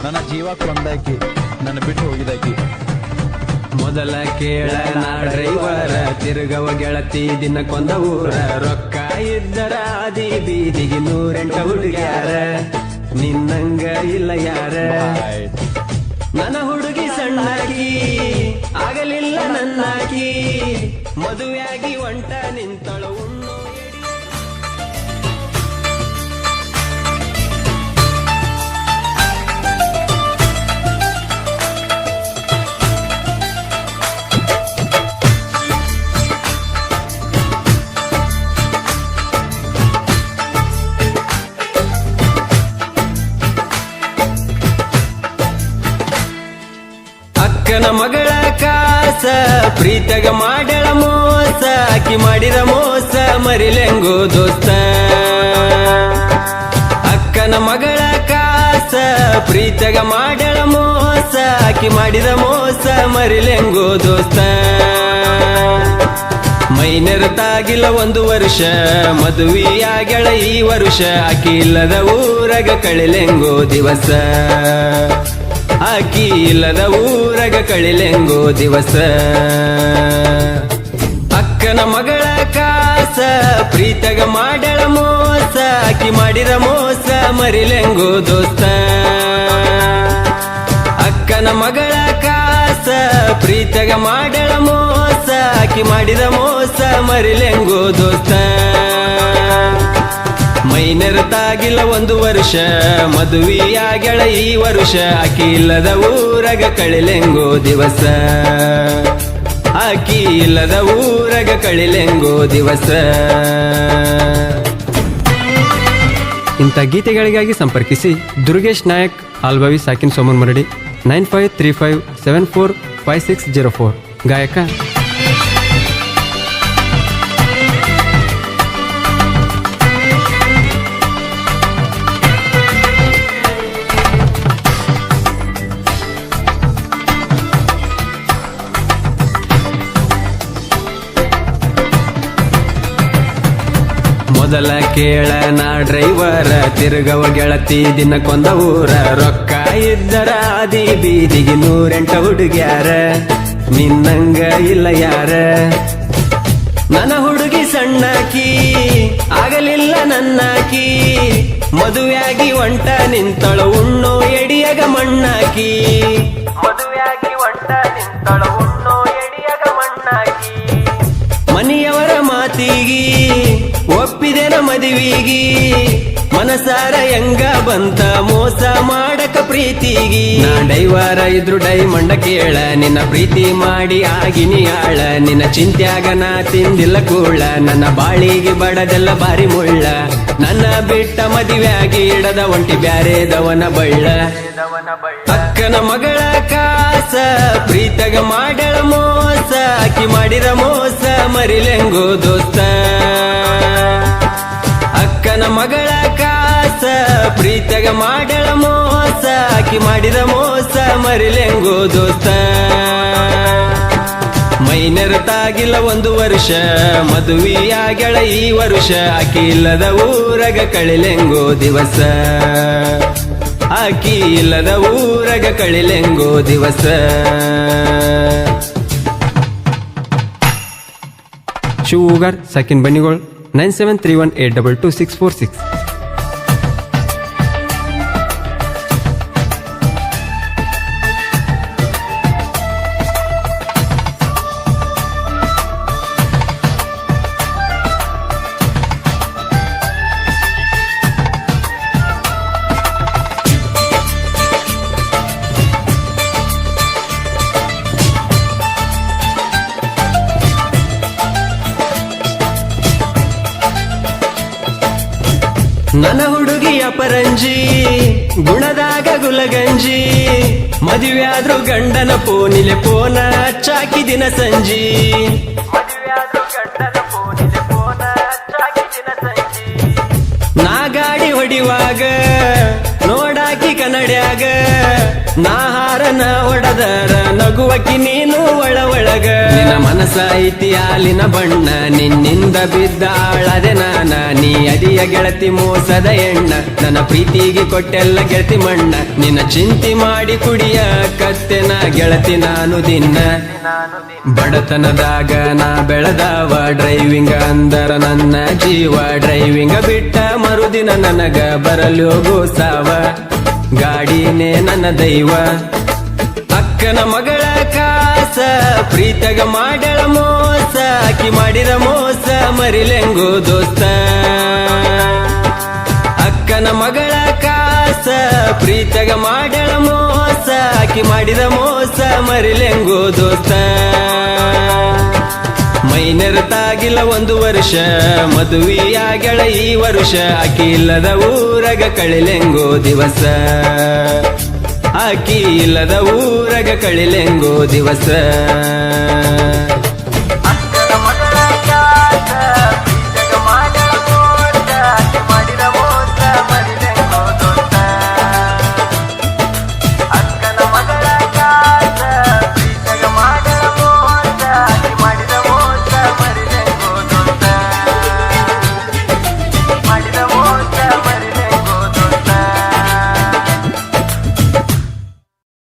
ನನ್ನ ಜೀವ ಕೊಂದಾಕಿ ನನ್ನ ಬಿಟ್ಟು ಹೋಗಿದಾಕಿ. ಮೊದಲ ಕೇಳ ನಾ ಡ್ರೈವರ ತಿರುಗವ ಗೆಳತಿ ದಿನಕ್ಕೊಂದ ಊರ ರೊಕ್ಕ ಇದ್ದರ ಆದಿ ಬೀದಿಗೆ 108 ಹುಡುಗ್ಯಾರ ನಿನ್ನಂಗ ಇಲ್ಲ ಯಾರ. ನನ್ನ ಹುಡುಗಿ ಸಣ್ಣಾಗಿ ಆಗಲಿಲ್ಲ ನನ್ನಾಗಿ ಮದುವೆಯಾಗಿ ಒಂಟ ನಿಂತಳು ಉಣ್ಣು ಅಕ್ಕನ ಮಗಳ ಕಾಸ ಪ್ರೀತಗ ಮಾಡ್ಯಾಳ ಮೋಸ ಆಕಿ ಮಾಡಿದ ಮೋಸ ಮರಿಲೆಂಗೋ ದೋಸ್ತ. ಅಕ್ಕನ ಮಗಳ ಕಾಸ ಪ್ರೀತಗ ಮಾಡ್ಯಾಳ ಮೋಸ ಆಕಿ ಮಾಡಿದ ಮೋಸ ಮರಿಲೆಂಗೋ ದೋಸ್ತ. ಮೈನೆರತಾಗಿಲ್ಲ 1 ವರ್ಷ ಮದುವೆಯಾಗ್ಯಾಳ ಈ ವರ್ಷ ಆಕಿ ಇಲ್ಲದ ಊರಗ ಕಳಿಲೆಂಗೋ ದಿವಸ. ಆಕಿ ಇಲ್ಲದ ಊರಗ ಕಳಿಲೆಂಗೋ ದಿವಸ. ಅಕ್ಕನ ಮಗಳ ಕಾಸ ಪ್ರೀತಗ ಮಾಡ್ಯಾಳ ಮೋಸ ಆಕಿ ಮಾಡಿದ ಮೋಸ ಮರಿಲೆಂಗೋ ದೋಸ್ತ. ಅಕ್ಕನ ಮಗಳ ಕಾಸ ಪ್ರೀತಗ ಮಾಡ್ಯಾಳ ಮೋಸ ಆಕಿ ಮಾಡಿದ ಮೋಸ ಮರಿಲೆಂಗೋ ದೋಸ್ತ. ಮೈನೆರತಾಗಿಲ್ಲ 1 ವರ್ಷ ಮದುವೆಯಾಗ್ಯಾಳ ಈ ವರ್ಷ ಆಕಿ ಇಲ್ಲದ ಊರಗ ಕಳಿಲೆಂಗೋ ದಿವಸ. ಆಕಿ ಇಲ್ಲದ ಊರಗ ಕಳಿಲೆಂಗೋ ದಿವಸ. ಇಂಥ ಗೀತೆಗಳಿಗಾಗಿ ಸಂಪರ್ಕಿಸಿ ದುರ್ಗೇಶ್ ನಾಯಕ್ ಆಲ್ಬವಿ ಸಾಕಿನ್ ಸೋಮನ್ ಮರಡಿ 9535745604 ಗಾಯಕ. ಮೊದಲ ಕೇಳ ನಾ ಡ್ರೈವರ ತಿರುಗವ ಗೆಳತಿ ದಿನಕ್ಕೊಂದ ಊರ ರೊಕ್ಕ ಇದ್ದರ ಆದಿ ಬೀದಿಗೆ 108 ಹುಡುಗ್ಯಾರ ನಿನ್ನಂಗ ಇಲ್ಲ ಯಾರ. ನನ್ನ ಹುಡುಗಿ ಸಣ್ಣಾಕಿ ಆಗಲಿಲ್ಲ ನನ್ನಾಕಿ ಮದುವೆಯಾಗಿ ಒಂಟ ನಿಂತಳು ಉಣ್ಣೋ ಎಡಿಯಗ ಮಣ್ಣಾಕಿ. ಮದುವೆಯಾಗಿ ಒಂಟ ನಿಂತಳು ಉಣ್ಣೋ ಎಡಿಯಗ ಮಣ್ಣಾಕಿ. ಮನೆಯವರ ಮಾತಿಗಿ ಒಪ್ಪಿದೆನ ಮದುವಿಗಿ ಮನಸಾರ ಹೆಂಗ ಬಂತ ಮೋಸ ಮಾಡಕ ಪ್ರೀತಿಗಿ. ನಾ ಡೈವರ ಇದ್ರು ಡೈಮಂಡ ಕೇಳ ನಿನ್ನ ಪ್ರೀತಿ ಮಾಡಿ ಆಗಿನಿ ಆಳ. ನಿನ್ನ ಚಿಂತ್ಯಾಗ ನಾ ತಿಂದಿಲ್ಲ ಕೂಳ ನನ್ನ ಬಾಳಿಗೆ ಬಡದೆಲ್ಲ ಬಾರಿ ಮುಳ್ಳ. ನನ್ನ ಬಿಟ್ಟ ಮದುವೆಯಾಗಿ ಇಡದ ಒಂಟಿ ಬ್ಯಾರೆದವನ ಬಳ್ಳ. ಅಕ್ಕನ ಮಗಳ ಕಾಸ ಪ್ರೀತಗ ಮಾಡ್ಯಾಳ ಮೋಸ ಆಕಿ ಮಾಡಿದ ಮೋಸ ಮರಿಲೆಂಗೋ ದೋಸ್ತ. ಅಕ್ಕನ ಮಗಳ ಕಾಸ ಪ್ರೀತಗ ಮಾಡ್ಯಾಳ ಮೋಸ ಆಕಿ ಮಾಡಿದ ಮೋಸ ಮರಿಲೆಂಗೋ ದೋಸ್ತ. ಮೈನೆರತಾಗಿಲ್ಲ 1 ವರ್ಷ ಮದುವೆಯಾಗ್ಯಾಳ ಈ ವರ್ಷ ಆಕಿ ಇಲ್ಲದ ಊರಗ ಕಳಿಲೆಂಗೋ ದಿವಸ. ಆಕಿ ಇಲ್ಲದ ಊರಗ ಕಳಿಲೆಂಗೋ ದಿವಸ. ಶಿವೂಗರ್ ಸಾಕಿನ್ ಬನ್ನಿಗೋಳ್ 9731822646. ನನ್ನ ಹುಡುಗಿಯ ಪರಂಜಿ ಗುಣದಾಗ ಗುಲಗಂಜಿ ಮದುವೆಯಾದ್ರು ಗಂಡನ ಪೋನಿಲೆ ಪೋನ ಹಚ್ಚಾಕಿ ದಿನ ಸಂಜಿ. ನಾ ಗಾಡಿ ಹೊಡಿವಾಗ ನೋಡಾಕಿ ಕನ್ನಡ್ಯಾಗ ನಾ ಹಾರನ ಹೊಡದರ ನಗುವಕಿ ನೀನು ಒಳಗ ನಿನ್ನ ಮನಸ ಐತಿ ಹಾಲಿನ ಬಣ್ಣ ನಿನ್ನಿಂದ ಬಿದ್ದಾಳದೆ ನಾನ ನೀ ಅದಿಯ ಗೆಳತಿ ಮೋಸದ ಎಣ್ಣ ನನ್ನ ಪ್ರೀತಿಗೆ ಕೊಟ್ಟೆಲ್ಲ ಗೆಳತಿ ಮಣ್ಣ ನಿನ್ನ ಚಿಂತೆ ಮಾಡಿ ಕುಡಿಯ ಕತ್ತೆನ ಗೆಳತಿ ನಾನು ದಿನ ಬಡತನದಾಗ ನಾ ಬೆಳೆದವ ಡ್ರೈವಿಂಗ್ ಅಂದರ ನನ್ನ ಜೀವ ಡ್ರೈವಿಂಗ್ ಬಿಟ್ಟ ಮರುದಿನ ನನಗ ಬರಲು ಗೋಸಾವ ಗಾಡಿನೇ ನನ್ನ ದೈವ ಅಕ್ಕನ ಮಗಳ ಕಾಸ ಪ್ರೀತಗ ಮಾಡಳ ಮೋಸ ಆಕಿ ಮಾಡಿದ ಮೋಸ ಮರಿಲೆಂಗೋ ದೋಸ್ತ ಅಕ್ಕನ ಮಗಳ ಕಾಸ ಪ್ರೀತಗ ಮಾಡಳ ಮೋಸ ಆಕಿ ಮಾಡಿದ ಮೋಸ ಮರಿಲೆಂಗೋ ದೋಸ್ತ ಮೈನೆರತಾಗಿಲ್ಲ 1 ವರ್ಷ ಮದುವೆಯಾಗಳ ಈ ವರುಷ ಆಕಿ ಇಲ್ಲದ ಊರಗ ಕಳಿಲೆಂಗೋ ದಿವಸ ಆಕಿ ಇಲ್ಲದ ಊರಗ ಕಳಿಲೆಂಗೋ ದಿವಸ